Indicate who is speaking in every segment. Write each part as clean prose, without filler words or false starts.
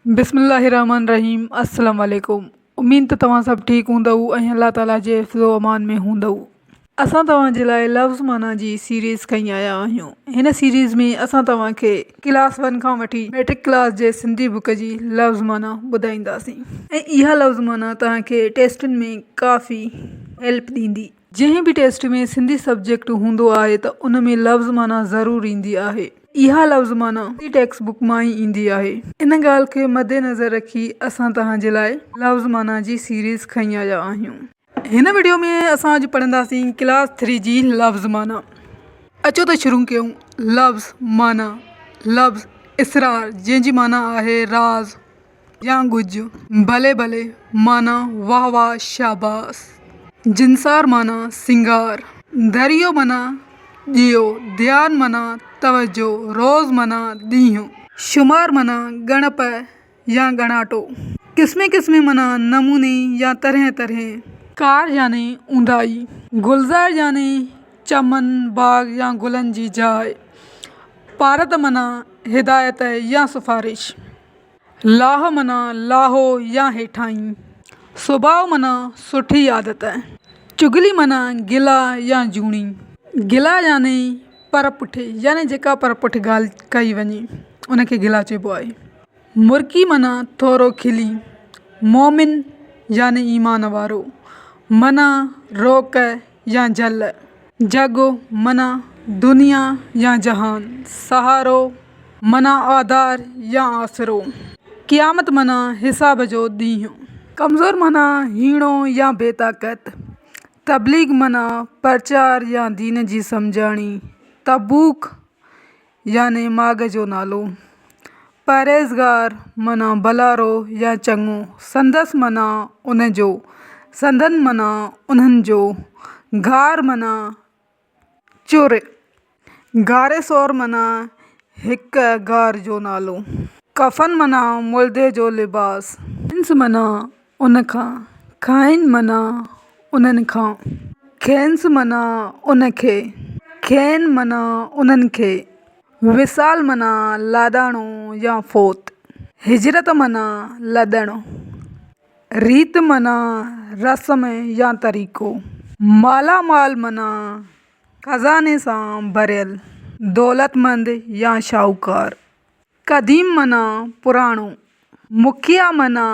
Speaker 1: बिस्मिल्लाहिर्रहमानिर्रहीम। अस्सलाम वालेकुम। उम्मीद तव्हां सभु ठीकु हूंदव ऐं अल्लाह ताला जे हिफ़्ज़ो अमान में हूंदव। असां तव्हांजे लाइ लफ़्ज़ माना जी सीरीज़ खणी आया आहियूं। हिन सीरीज़ में असां तव्हांखे क्लास 1 खां वठी मैट्रिक क्लास जे सिंधी बुक जी लफ़्ज़ माना ॿुधाईंदासीं ऐं इहा लफ़्ज़ माना तव्हांखे टेस्टुनि में काफ़ी हेल्प ॾींदी। जंहिं बि टेस्ट में सिंधी सब्जेक्ट हूंदो आहे त उन में लफ़्ज़ माना ज़रूरु ईंदी आहे। इहा लफ़्ज़ माना टेक्स्ट बुक मां ई ईंदी आहे। इन ॻाल्हि खे मद्देनज़र रखी असां तव्हांजे लाइ लफ़्ज़ माना जी सीरीज़ खणी आया आहियूं। हिन वीडियो में असां अॼु पढ़ंदासीं क्लास 3 जी लफ़्ज़ माना। अचो त शुरू कयूं। लफ़्ज़ माना। लफ़्ज़ इसरार जंहिंजी माना आहे राज़ या गुज। भले भले माना वाह वाह शाबाश। जिनसार माना सिंगार। दरियो माना ॾियो। ध्यान माना तवजो। रोज़ माना ॾींहुं। शुमार माना गणप या गणाटो। क़िस्मे क़िस्मे माना नमूने या तरह तरह। कार याने ऊंदाई। गुलज़ार याने चमन बाग या गुलनि जी जाइ। पारत माना हिदायत या सिफ़ारिश। लाह माना लाहो या हेठाई। सुभाउ माना सुठी आदत। चुगली माना गिला या जूणी। गिला याने पर पुठि याने जेका पर पुठि ॻाल्हि कई वञे उनखे गिला चइबो आहे। मुर्की माना थोरो खिली। मोमिन याने ईमान वारो। मना रोक या जल। जग माना दुनिया या जहान। सहारो माना आधार या आसरो। क़यामत माना हिसाब जो ॾींहुं। कमज़ोर माना हीणो या बेताक़त। तबलीग माना प्रचार या दीन जी सम्झाणी। तबूक याने माग जो नालो। परहेज़गार माना भलारो या चङो। संदस माना उनजो। संदन माना उन्हनि जो। घार माना चुर। घारे सोर माना हिक घार जो नालो। कफ़न माना मुर्दे जो लिबास। इंस माना उन खां। खाइन माना उन्हनि खां। खेंस माना उनखे। खेन माना उन्हनि खे। विसाल माना लाॾाणो या फोत। हिजरत माना लॾणु। रीत माना रस्म या तरीक़ो। मालामाल माना खज़ाने सां भरियल। दौलतमंद या शाहूकार। क़दीम माना पुराणो। मुखिया माना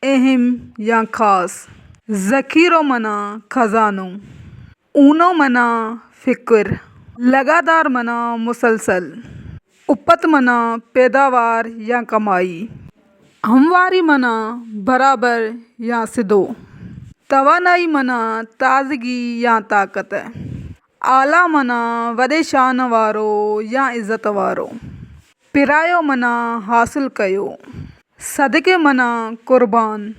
Speaker 1: अहम या ख़ासि। ज़ख़ीरो माना खज़ानो। ऊनो माना फ़िक्र। लगातार माना मुसलसल। उपत माना पैदावार या कमाई। हमवारी माना बराबर या सिधो। तवानाई माना ताज़गी या ताक़त। आला माना वॾे शान वारो या इज़त वारो। पिरायो माना हासिल कयो। सदके माना क़ुर्बान।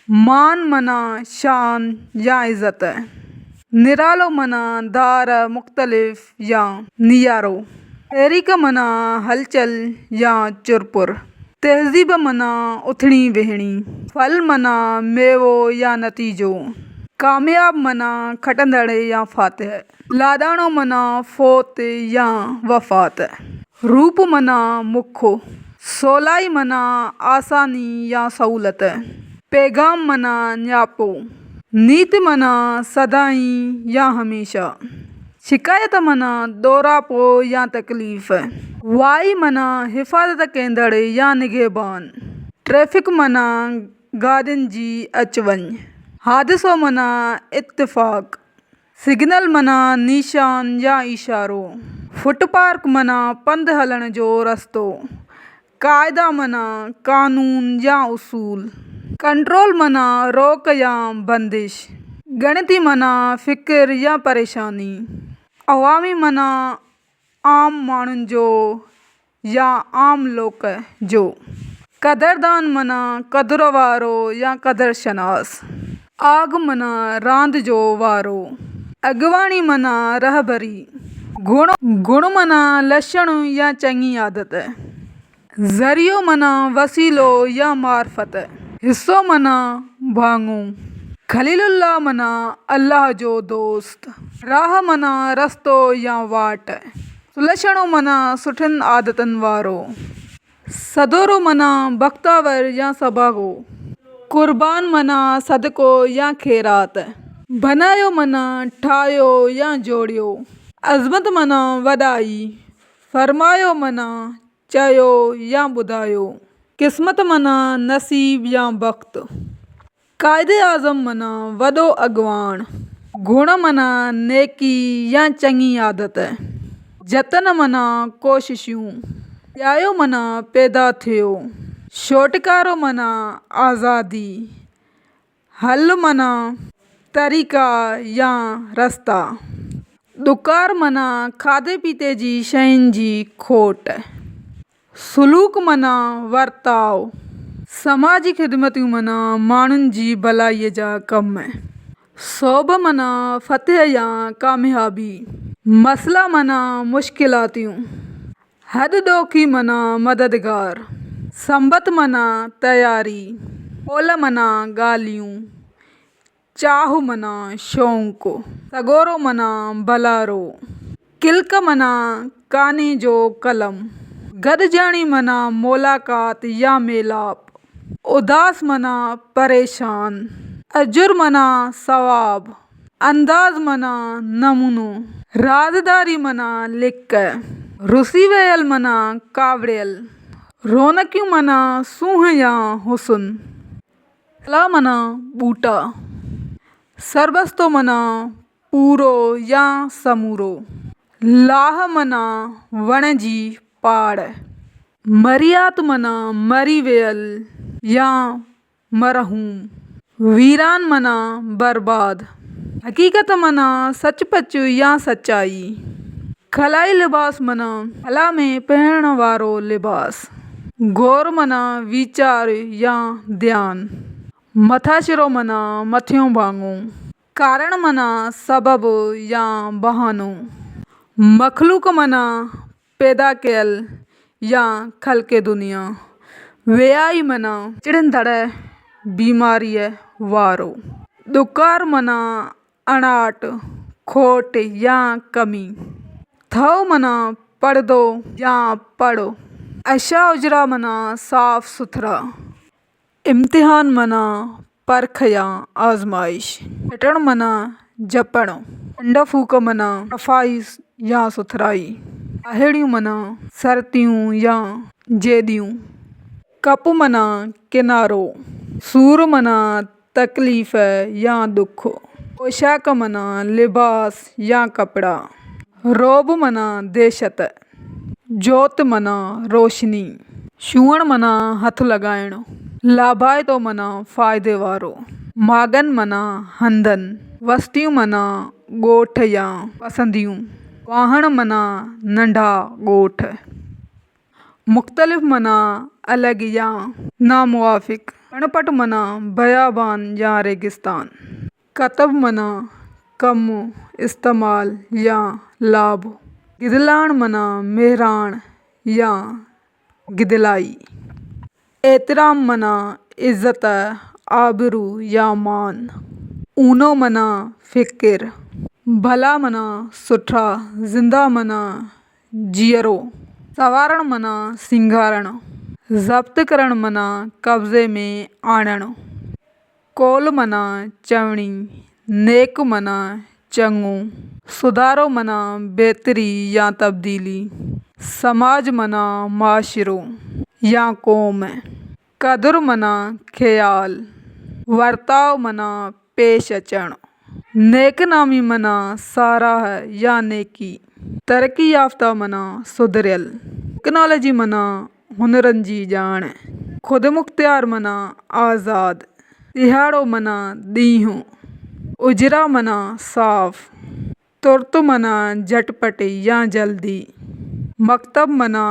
Speaker 1: मान माना शान या इज़त। निरालो माना दार मुख़्तलिफ़ या नियारो। तहरीक माना हलचल या चुरपुर। तहज़ीब माना उथणी वेहणी। फल माना मेवो या नतीजो। कामयाब माना खटंदड़ या फ़ातिह। लाॾाणो माना फ़ौत या वफ़ात। रूप माना मुखो। सवलाई माना आसानी या सहूलत। पैगाम माना न्यापो। नीत माना सदाई या हमेशा। शिकायत माना दोरापो या तकलीफ़। वाई माना हिफ़ाज़त कंदड़ या निगहबान। ट्रैफ़िक माना गाॾियुनि जी अचु वञु। हादिसो माना इत्तिफ़ाक़। सिग्नल माना निशान या इशारो। फुटपार्क माना पंधु हलण जो रस्तो। क़ाइदा माना क़ानून या उसूल। कंट्रोल माना रोक या बंदिश। ॻणिती माना फ़िक्र या परेशानी। अवामी माना आम माण्हुनि जो या आम लोक जो। क़दरदान माना क़दुर वारो या क़दर शनास। आग माना रांदि जो वारो। अॻवाणी माना रहबरी। गुण माना लक्षण या चङी आदत। ज़रियो माना वसीलो या मार्फत। हिसो माना भाङो। ख़लीलुल्लाह माना अल्लाह जो दोस्त। राह माना रस्तो या वाट। सुलक्षणो माना सुठियुनि आदतुनि वारो। सदोरो माना बख्तावर या सबागो। कुर्बान माना सदको या खैरात। बनायो माना ठाहियो या जोड़ियो। अज़मत माना वॾाई। फरमायो माना चयो या ॿुधायो। क़िस्मत माना नसीब या वक़्तु। क़ाइदे आज़म माना वॾो अॻवान। गुण माना नेकी या चङी आदत। जतन माना कोशिशूं। ॼायो माना पैदा थियो। छोटकारो माना आज़ादी। हल माना तरीक़ा या रस्ता। ॾुकार माना खाधे पीते जी शयुनि जी खोट। सुलूक माना वर्ताव। समाजी ख़िदमतियूं माना माण्हुनि जी भलाईअ जा कम। सौब माना फ़तह या कामयाबी। मसला माना मुश्किलातियूं। हद ॾोखी माना मददगार। संबत माना तयारी। क़ौल माना ॻाल्हियूं। चाह माना शौक़ु। सगोरो माना भलारो। किल्क माना काने जो कलम। गॾिजाणी माना मुलाक़ात या मेलाप। उदास माना परेशान। अजुर माना सवाब। अंदाज़ माना नमूनो। राज़दारी माना लिक। रुसी वियल माना कावड़ियल। रौनकियूं माना सूंह या हुस्न। सला माना ॿूटा। सरबस्तो माना पूरो या समूरो। लाह माना वण जी पाड़। मरियात माना मरी वियल या मरहूम। वीरान माना बर्बाद। हक़ीक़त माना सचपच या सचाई। खलाई लिबास माना खला में पाइण वारो लिबास। गौर माना वीचार या ध्यान। मथाशिरो माना मथियों भाङो। कारण माना सबबु या बहानो। मखलूक माना पैदा कयल या ख़ल्क़े दुनिया। वेआई माना चिड़ंदड़ बीमारीअ वारो। ॾुकार माना अणाट खोट या कमी। थओ माना पर्दो या पड़ो। अशा उजरा माना साफ़ सुथरा। इम्तिहान माना परख या आज़माइश। फिटण माना जपण। फंड फूक माना सफ़ाई या सुथराई। अहिड़ियूं माना सर्तियूं या जेदियूं। कप माना किनारो। सूर माना तकलीफ़ या दुख। पोशाक माना लिबास या कपिड़ा। रोब माना दहशत। जोत माना रोशनी। छुअण माना हथ लॻाइण। लाभाइतो माना फ़ाइदे वारो। माॻन माना हंधनि। वस्तियूं माना ॻोठ या पसंदियूं। वाहण माना नंढा ॻोठ। मुख़्तलिफ़ माना अलॻि या नामुवाफ़िक़। अणपट माना बयाबान या रेगिस्तान। कतब माना कम इस्तेमाल या लाभ। गिदलाण माना मेहराण या गिदलाई। एतिराम माना इज़्ज़त आबरू या मान। ऊनो माना फ़िकिर। भला माना सुठा। ज़िंदा माना जीअरो। सवारण माना सिंगारण। ज़ब्त करण माना कब्ज़े में आणण। कौल माना चवणी। नेक माना चङो। सुधारो माना बहितरी या तब्दीली। समाज माना माशिरो या क़ौम। क़दुरु माना ख़्याल। वर्ताव माना पेश अचणु। नेकनामी माना साराह या नेकी। तरक़ी याफ़्ता माना सुधरियल। टेक्नोलॉजी माना हुनरनि जी ॼाण। ख़ुदमुख़्तियार माना आज़ाद। दिहाड़ो माना ॾींहुं। उजरा माना साफ़। तुर्त माना झटपट या जल्दी। मकतब माना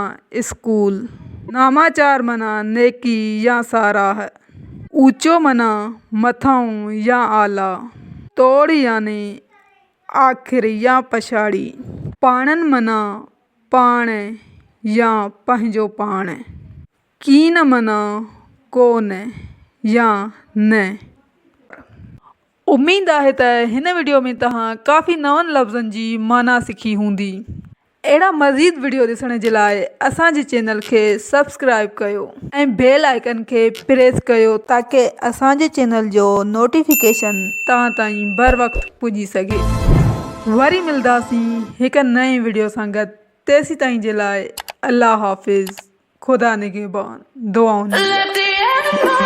Speaker 1: स्कूल। नामाचार माना नेकी या साराह। ऊचो माना मथां या आला। तोड़ याने आख़िर या पछाड़ी। पाणनि माना पाण या पंहिंजो पाण। कीन माना कोन या न। उम्मीद आहे त हिन वीडियो में तव्हां काफ़ी नवनि लफ़्ज़नि जी माना सिखी हूंदी। अहिड़ा मज़ीद वीडियो ॾिसण जे लाइ असांजे चैनल खे सब्सक्राइब कयो ऐं बेल आइकन खे प्रेस कयो ताकी असांजे चैनल जो नोटिफिकेशन तव्हां ताईं बर वक़्तु पुॼी सघे। वरी मिलंदासीं हिकु नए वीडियो सां गॾु। तेसीं ताईं जे लाइ अल्लाह हाफ़िज़, ख़ुदा निगहबान, दुआउनि में।